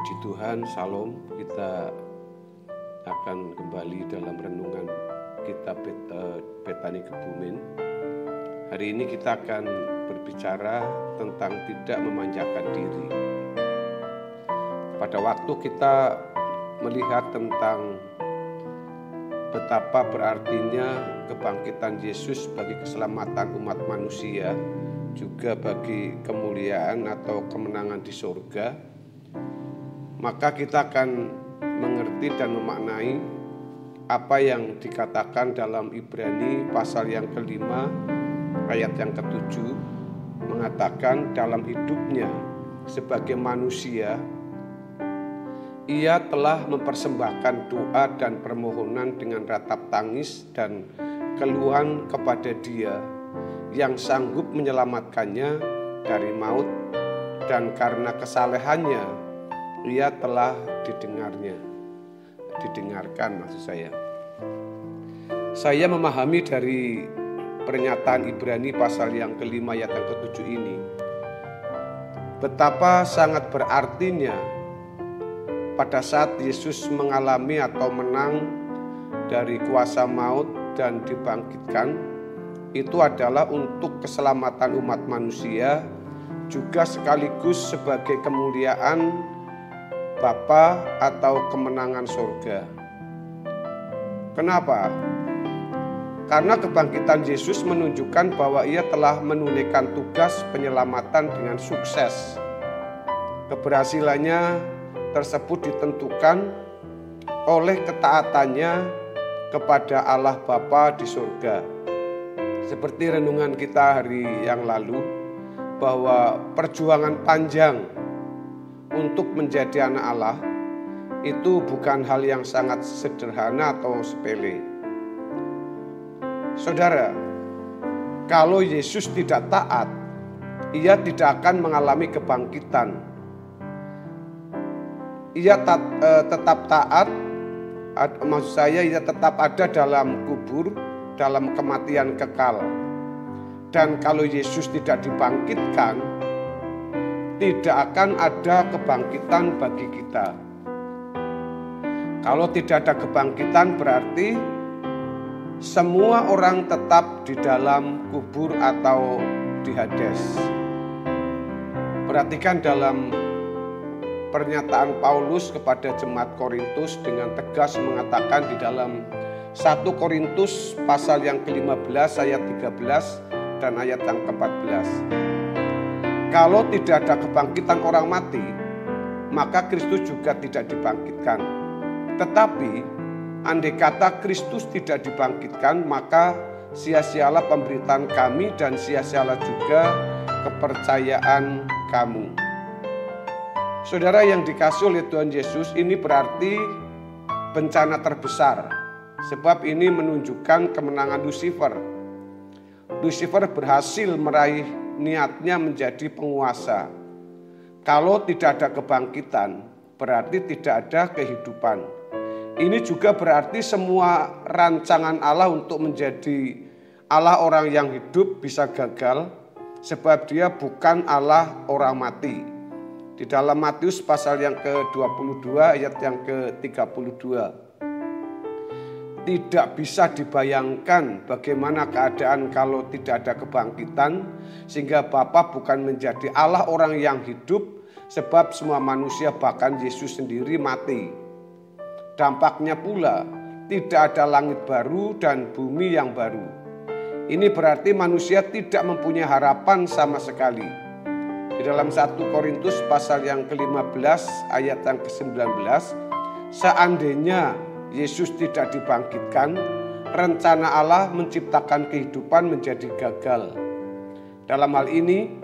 Puji Tuhan, Salam. Kita akan kembali dalam renungan kitab Betani Kebumen. Hari ini kita akan berbicara tentang tidak memanjakan diri. Pada waktu kita melihat tentang betapa berartinya kebangkitan Yesus bagi keselamatan umat manusia, juga bagi kemuliaan atau kemenangan di surga, maka kita akan mengerti dan memaknai apa yang dikatakan dalam Ibrani pasal yang kelima ayat yang ketujuh, mengatakan dalam hidupnya sebagai manusia ia telah mempersembahkan doa dan permohonan dengan ratap tangis dan keluhan kepada Dia yang sanggup menyelamatkannya dari maut, dan karena kesalehannya ia telah didengarkan maksud saya. Saya memahami dari pernyataan Ibrani pasal yang kelima ayat yang ketujuh ini betapa sangat berartinya pada saat Yesus mengalami atau menang dari kuasa maut dan dibangkitkan, itu adalah untuk keselamatan umat manusia, juga sekaligus sebagai kemuliaan Bapa atau kemenangan surga. Kenapa? Karena kebangkitan Yesus menunjukkan bahwa ia telah menunaikan tugas penyelamatan dengan sukses. Keberhasilannya tersebut ditentukan oleh ketaatannya kepada Allah Bapa di surga. Seperti renungan kita hari yang lalu, bahwa perjuangan panjang untuk menjadi anak Allah itu bukan hal yang sangat sederhana atau sepele. Saudara, kalau Yesus tidak taat, ia tidak akan mengalami kebangkitan. Ia tetap taat, maksud saya ia tetap ada dalam kubur, dalam kematian kekal. Dan kalau Yesus tidak dibangkitkan, tidak akan ada kebangkitan bagi kita. Kalau tidak ada kebangkitan berarti semua orang tetap di dalam kubur atau di Hades. Perhatikan dalam pernyataan Paulus kepada jemaat Korintus dengan tegas mengatakan di dalam 1 Korintus pasal yang ke-15 ayat 13 dan ayat yang ke-14. Kalau tidak ada kebangkitan orang mati, maka Kristus juga tidak dibangkitkan. Tetapi andai kata Kristus tidak dibangkitkan, maka sia-sialah pemberitaan kami dan sia-sialah juga kepercayaan kamu. Saudara yang dikasihi oleh Tuhan Yesus, ini berarti bencana terbesar. Sebab ini menunjukkan kemenangan Lucifer. Lucifer berhasil meraih niatnya menjadi penguasa. Kalau tidak ada kebangkitan, berarti tidak ada kehidupan. Ini juga berarti semua rancangan Allah untuk menjadi Allah orang yang hidup bisa gagal, sebab Dia bukan Allah orang mati. Di dalam Matius pasal yang ke-22 ayat yang ke-32. Tidak bisa dibayangkan bagaimana keadaan kalau tidak ada kebangkitan, sehingga Bapa bukan menjadi Allah orang yang hidup, sebab semua manusia bahkan Yesus sendiri mati. Dampaknya pula tidak ada langit baru dan bumi yang baru. Ini berarti manusia tidak mempunyai harapan sama sekali. Di dalam 1 Korintus pasal yang ke-15 ayat yang ke-19, seandainya Yesus tidak dibangkitkan, rencana Allah menciptakan kehidupan menjadi gagal. Dalam hal ini,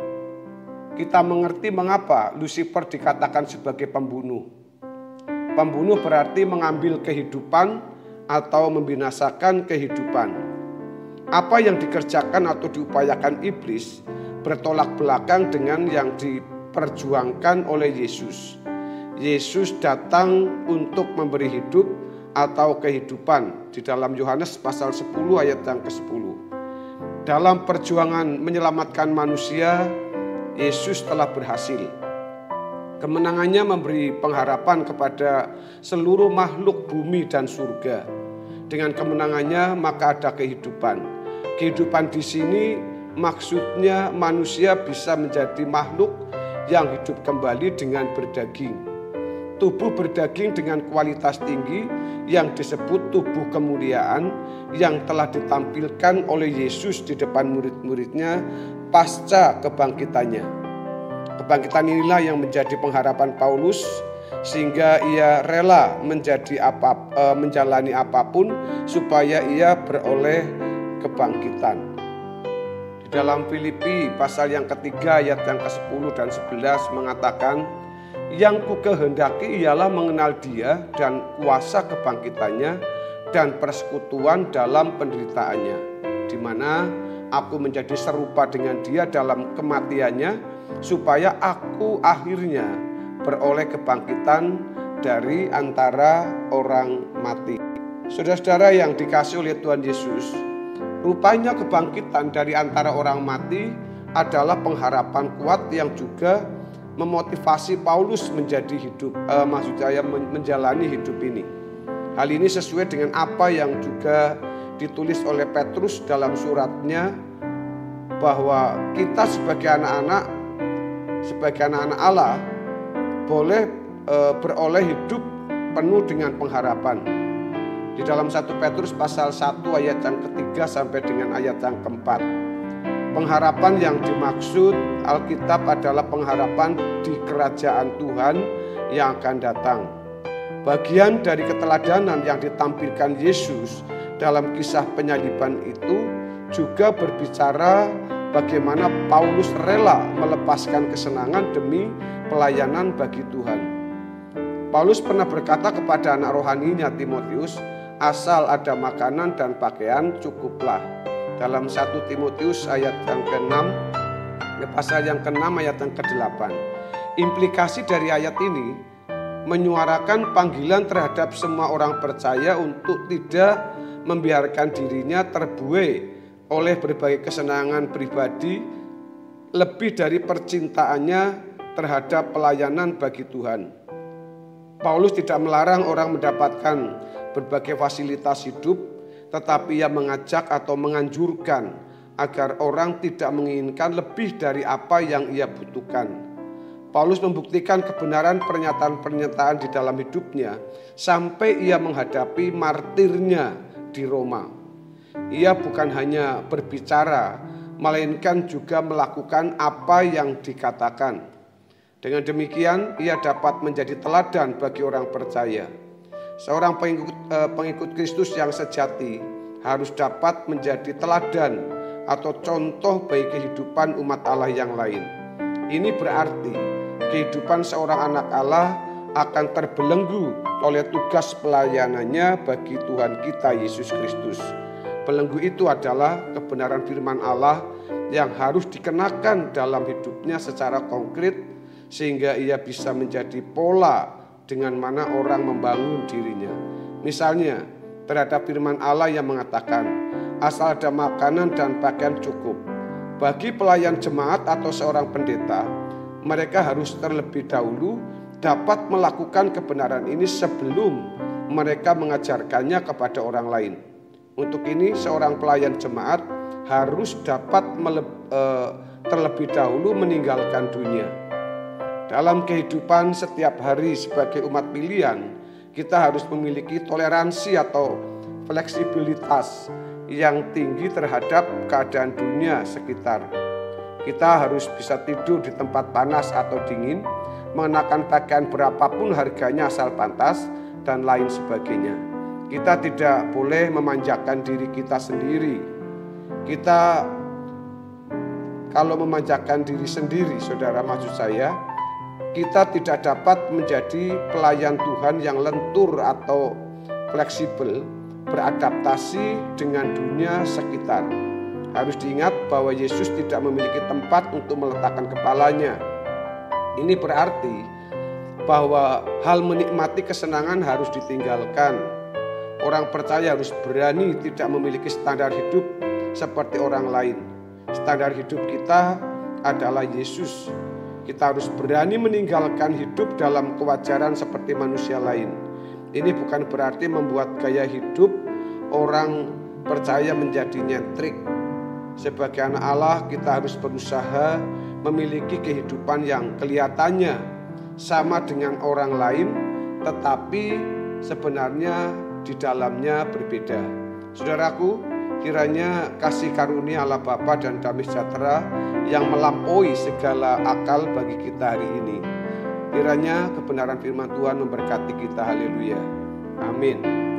kita mengerti mengapa Lucifer dikatakan sebagai pembunuh. Pembunuh berarti mengambil kehidupan atau membinasakan kehidupan. Apa yang dikerjakan atau diupayakan iblis bertolak belakang dengan yang diperjuangkan oleh Yesus. Yesus datang untuk memberi hidup atau kehidupan di dalam Yohanes pasal 10 ayat yang ke-10. Dalam perjuangan menyelamatkan manusia, Yesus telah berhasil. Kemenangannya memberi pengharapan kepada seluruh makhluk bumi dan surga. Dengan kemenangannya maka ada kehidupan. Kehidupan di sini maksudnya manusia bisa menjadi makhluk yang hidup kembali dengan berdaging. Tubuh berdaging dengan kualitas tinggi yang disebut tubuh kemuliaan yang telah ditampilkan oleh Yesus di depan murid-muridnya pasca kebangkitannya. Kebangkitan inilah yang menjadi pengharapan Paulus sehingga ia rela menjalani apapun supaya ia beroleh kebangkitan. Di dalam Filipi pasal yang ketiga ayat yang ke-10 dan 11 mengatakan, yang kukehendaki ialah mengenal Dia dan kuasa kebangkitannya dan persekutuan dalam penderitaannya, di mana aku menjadi serupa dengan Dia dalam kematiannya, supaya aku akhirnya beroleh kebangkitan dari antara orang mati. Saudara-saudara yang dikasihi oleh Tuhan Yesus, rupanya kebangkitan dari antara orang mati adalah pengharapan kuat yang juga memotivasi Paulus menjadi hidup, menjalani hidup ini. Hal ini sesuai dengan apa yang juga ditulis oleh Petrus dalam suratnya, bahwa kita sebagai anak-anak Allah boleh beroleh hidup penuh dengan pengharapan. Di dalam 1 Petrus pasal 1 ayat yang ketiga sampai dengan ayat yang keempat. Pengharapan yang dimaksud Alkitab adalah pengharapan di kerajaan Tuhan yang akan datang. Bagian dari keteladanan yang ditampilkan Yesus dalam kisah penyaliban itu juga berbicara bagaimana Paulus rela melepaskan kesenangan demi pelayanan bagi Tuhan. Paulus pernah berkata kepada anak rohaninya Timotius, asal ada makanan dan pakaian cukuplah. Dalam 1 Timotius ayat yang ke-6, pasal yang ke-6 ayat yang ke-8. Implikasi dari ayat ini menyuarakan panggilan terhadap semua orang percaya untuk tidak membiarkan dirinya terbuai oleh berbagai kesenangan pribadi lebih dari percintaannya terhadap pelayanan bagi Tuhan. Paulus tidak melarang orang mendapatkan berbagai fasilitas hidup, tetapi ia mengajak atau menganjurkan agar orang tidak menginginkan lebih dari apa yang ia butuhkan. Paulus membuktikan kebenaran pernyataan-pernyataan di dalam hidupnya sampai ia menghadapi martirnya di Roma. Ia bukan hanya berbicara, melainkan juga melakukan apa yang dikatakan. Dengan demikian, ia dapat menjadi teladan bagi orang percaya. Seorang pengikut Kristus yang sejati harus dapat menjadi teladan atau contoh bagi kehidupan umat Allah yang lain. Ini berarti kehidupan seorang anak Allah akan terbelenggu oleh tugas pelayanannya bagi Tuhan kita Yesus Kristus. Belenggu itu adalah kebenaran firman Allah yang harus dikenakan dalam hidupnya secara konkret sehingga ia bisa menjadi pola dengan mana orang membangun dirinya. Misalnya terhadap firman Allah yang mengatakan, asal ada makanan dan pakaian cukup. Bagi pelayan jemaat atau seorang pendeta, mereka harus terlebih dahulu dapat melakukan kebenaran ini sebelum mereka mengajarkannya kepada orang lain. Untuk ini seorang pelayan jemaat harus dapat terlebih dahulu meninggalkan dunia. Dalam kehidupan setiap hari sebagai umat pilihan, kita harus memiliki toleransi atau fleksibilitas yang tinggi terhadap keadaan dunia sekitar. Kita harus bisa tidur di tempat panas atau dingin, mengenakan pakaian berapapun harganya asal pantas, dan lain sebagainya. Kita tidak boleh memanjakan diri kita sendiri. Kita kalau memanjakan diri sendiri, saudara, maksud saya, kita tidak dapat menjadi pelayan Tuhan yang lentur atau fleksibel, beradaptasi dengan dunia sekitar. Harus diingat bahwa Yesus tidak memiliki tempat untuk meletakkan kepalanya. Ini berarti bahwa hal menikmati kesenangan harus ditinggalkan. Orang percaya harus berani tidak memiliki standar hidup seperti orang lain. Standar hidup kita adalah Yesus. Kita harus berani meninggalkan hidup dalam kewajaran seperti manusia lain. Ini bukan berarti membuat gaya hidup orang percaya menjadi nyentrik. Sebagai anak Allah, kita harus berusaha memiliki kehidupan yang kelihatannya sama dengan orang lain, tetapi sebenarnya di dalamnya berbeda. Saudaraku, kiranya kasih karunia Allah Bapa dan damai sejahtera yang melampaui segala akal bagi kita hari ini. Kiranya kebenaran firman Tuhan memberkati kita. Haleluya. Amin.